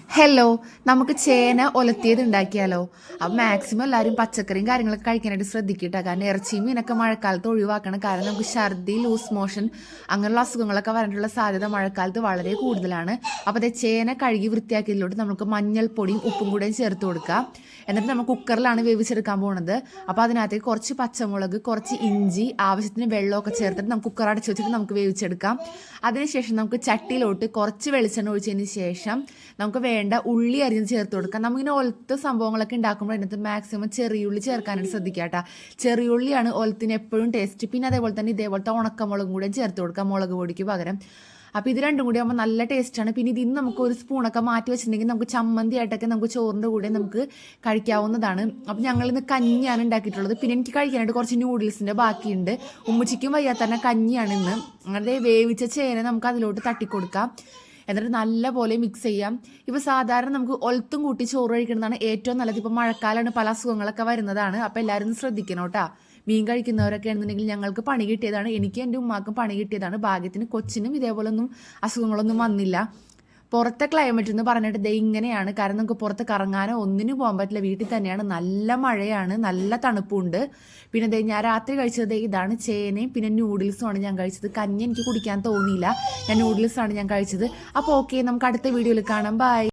Hello, നമുക്ക് ചേന ഒലത്തിയത് ഉണ്ടാക്കിയാലോ? അപ്പം മാക്സിമം എല്ലാവരും പച്ചക്കറിയും കാര്യങ്ങളൊക്കെ കഴിക്കാനായിട്ട് ശ്രദ്ധിക്കട്ടെ. കാരണം ഇറച്ചിയും മീനൊക്കെ മഴക്കാലത്ത് ഒഴിവാക്കണം. കാരണം നമുക്ക് ഛർദി, ലൂസ് മോഷൻ അങ്ങനെയുള്ള അസുഖങ്ങളൊക്കെ വരാനുള്ള സാധ്യത മഴക്കാലത്ത് വളരെ കൂടുതലാണ്. അപ്പോൾ അതേ ചേന കഴുകി വൃത്തിയാക്കിയതിലോട്ട് നമുക്ക് മഞ്ഞൾപ്പൊടിയും ഉപ്പും കൂടെയും ചേർത്ത് കൊടുക്കാം. എന്നിട്ട് നമ്മൾ കുക്കറിലാണ് വേവിച്ചെടുക്കാൻ പോകുന്നത്. അപ്പോൾ അതിനകത്തേക്ക് കുറച്ച് പച്ചമുളക്, കുറച്ച് ഇഞ്ചി, ആവശ്യത്തിന് വെള്ളമൊക്കെ ചേർത്തിട്ട് നമുക്ക് കുക്കർ അടച്ച് വെച്ചിട്ട് നമുക്ക് വേവിച്ചെടുക്കാം. അതിനുശേഷം നമുക്ക് ചട്ടിയിലോട്ട് കുറച്ച് വെളിച്ചെണ്ണ ഒഴിച്ചതിന് ശേഷം നമുക്ക് വേണ്ട ഉള്ളി അരിഞ്ഞ് ചേർത്ത് കൊടുക്കാം. നമുക്കിങ്ങനെ ഒലത്ത് സംഭവങ്ങളൊക്കെ ഉണ്ടാക്കുമ്പോൾ അതിനകത്ത് മാക്സിമം ചെറിയുള്ളി ചേർക്കാനായിട്ട് ശ്രദ്ധിക്കുക കേട്ടോ. ചെറിയുള്ളിയാണ് ഒലത്തിന് എപ്പോഴും ടേസ്റ്റ്. പിന്നെ അതേപോലെ തന്നെ ഇതേപോലത്തെ ഉണക്കമുളകും കൂടെ ചേർത്ത് കൊടുക്കാം മുളക് പൊടിക്ക് പകരം. അപ്പോൾ ഇത് രണ്ടും കൂടി ആകുമ്പോൾ നല്ല ടേസ്റ്റാണ്. പിന്നെ ഇതിന് നമുക്ക് ഒരു സ്പൂണൊക്കെ മാറ്റി വെച്ചിട്ടുണ്ടെങ്കിൽ നമുക്ക് ചമ്മന്തി ആയിട്ടൊക്കെ നമുക്ക് ചോറിൻ്റെ കൂടെ നമുക്ക് കഴിക്കാവുന്നതാണ്. അപ്പോൾ ഞങ്ങളിന്ന് കഞ്ഞിയാണ് ഉണ്ടാക്കിയിട്ടുള്ളത്. പിന്നെ എനിക്ക് കഴിക്കാനായിട്ട് കുറച്ച് നൂഡിൽസിൻ്റെ ബാക്കിയുണ്ട്. ഉമ്മച്ചിക്കും വയ്യാത്ത തന്നെ കഞ്ഞിയാണ് ഇന്ന്. അങ്ങനെ വേവിച്ച ചേന നമുക്ക് അതിലോട്ട് തട്ടിക്കൊടുക്കാം. എന്നിട്ട് നല്ലപോലെ മിക്സ് ചെയ്യാം. ഇപ്പോൾ സാധാരണ നമുക്ക് ഒലത്തും കൂട്ടി ചോറ് കഴിക്കുന്നതാണ് ഏറ്റവും നല്ലത്. ഇപ്പോൾ മഴക്കാലമാണ്, പല അസുഖങ്ങളൊക്കെ വരുന്നതാണ്. അപ്പോൾ എല്ലാവരും ശ്രദ്ധിക്കണം കേട്ടോ. മീൻ കഴിക്കുന്നവരൊക്കെ ആണെന്നുണ്ടെങ്കിൽ ഞങ്ങൾക്ക് പണി കിട്ടിയതാണ്. എനിക്ക് എൻ്റെ ഉമ്മാക്കും പണി കിട്ടിയതാണ്. ഭാഗ്യത്തിന് കൊച്ചിനും ഇതേപോലൊന്നും അസുഖങ്ങളൊന്നും വന്നില്ല. പുറത്തെ ക്ലൈമറ്റ് എന്ന് പറഞ്ഞിട്ട് ദേ ഇങ്ങനെയാണ്. കാരണം നമുക്ക് പുറത്ത് കറങ്ങാനോ ഒന്നിനും പോകാൻ പറ്റില്ല. വീട്ടിൽ തന്നെയാണ്. നല്ല മഴയാണ്, നല്ല തണുപ്പുണ്ട്. പിന്നെ ദേ ഞാൻ രാത്രി കഴിച്ചത് ഇതാണ് ചേനയും പിന്നെ നൂഡിൽസുമാണ് ഞാൻ കഴിച്ചത്. കഞ്ഞി എനിക്ക് കുടിക്കാൻ തോന്നിയില്ല. ഞാൻ നൂഡിൽസാണ് ഞാൻ കഴിച്ചത്. അപ്പോൾ ഓക്കെ, നമുക്ക് അടുത്ത വീഡിയോയിൽ കാണാം. ബൈ.